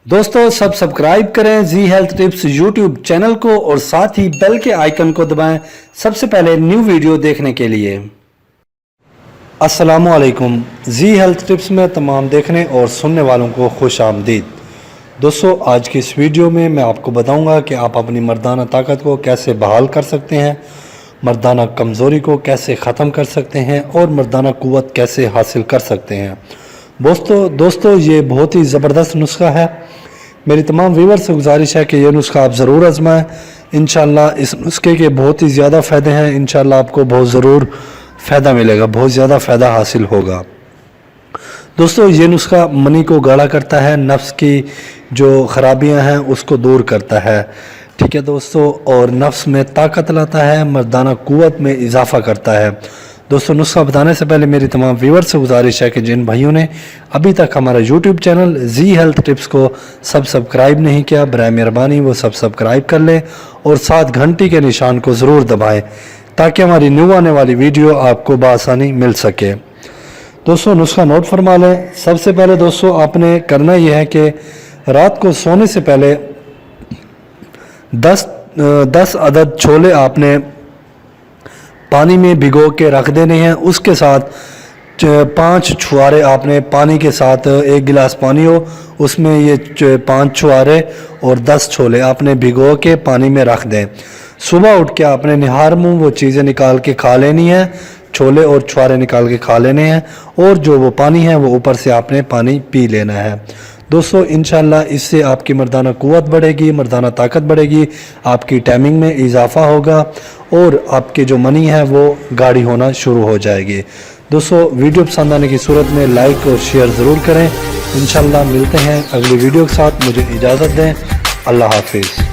दोस्तों सब सब्सक्राइब करें जी हेल्थ टिप्स यूट्यूब चैनल को और साथ ही बेल के आइकन को दबाएं सबसे पहले न्यू वीडियो देखने के लिए। अस्सलामुअलैकुम, जी हेल्थ टिप्स में तमाम देखने और सुनने वालों को खुश आमदीद। दोस्तों आज की इस वीडियो में मैं आपको बताऊंगा कि आप अपनी मर्दाना ताकत को कैसे बहाल कर सकते हैं, मर्दाना कमज़ोरी को कैसे ख़त्म कर सकते हैं और मर्दाना क़ुव्वत कैसे हासिल कर सकते हैं। दोस्तों ये बहुत ही ज़बरदस्त नुस्खा है। मेरी तमाम व्यूअर्स से गुजारिश है कि ये नुस्खा आप ज़रूर आजमाएं। इंशाल्लाह इस नुस्खे के बहुत ही ज़्यादा फ़ायदे हैं। इंशाल्लाह आपको बहुत ज़रूर फ़ायदा मिलेगा, बहुत ज़्यादा फ़ायदा हासिल होगा। दोस्तों ये नुस्खा मनी को गाढ़ा करता है, नफ्स की जो ख़राबियां हैं उसको दूर करता है, ठीक है दोस्तों, और नफ्स में ताकत लाता है, मर्दाना क़ुव्वत में इजाफ़ा करता है। दोस्तों नुस्खा बताने से पहले मेरी तमाम व्यूअर्स से गुजारिश है कि जिन भाइयों ने अभी तक हमारा यूट्यूब चैनल जी हेल्थ टिप्स को सब्सक्राइब नहीं किया, बराए मेहरबानी वो सब्सक्राइब कर लें और साथ घंटी के निशान को ज़रूर दबाएं ताकि हमारी न्यू आने वाली वीडियो आपको बआसानी मिल सके। दोस्तों नुस्खा नोट फरमा लें। सबसे पहले दोस्तों आपने करना यह है कि रात को सोने से पहले 10 अदद छोले आपने पानी में भिगो के रख देने हैं। उसके साथ 5 छुहारे आपने पानी के साथ, 1 गिलास पानी हो उसमें ये 5 छुहारे और 10 छोले आपने भिगो के पानी में रख दें। सुबह उठ के आपने निहार मुँह वो चीज़ें निकाल के खा लेनी है, छोले और छुहारे निकाल के खा लेने हैं और जो वो पानी है वो ऊपर से आपने पानी पी लेना है। दोस्तों इंशाल्लाह इससे आपकी मर्दाना क़ुव्वत बढ़ेगी, मर्दाना ताकत बढ़ेगी, आपकी टाइमिंग में इजाफ़ा होगा और आपके जो मनी है वो गाढ़ी होना शुरू हो जाएगी। दोस्तों वीडियो पसंद आने की सूरत में लाइक और शेयर ज़रूर करें। इंशाल्लाह मिलते हैं अगली वीडियो के साथ। मुझे इजाज़त दें। अल्लाह हाफिज़।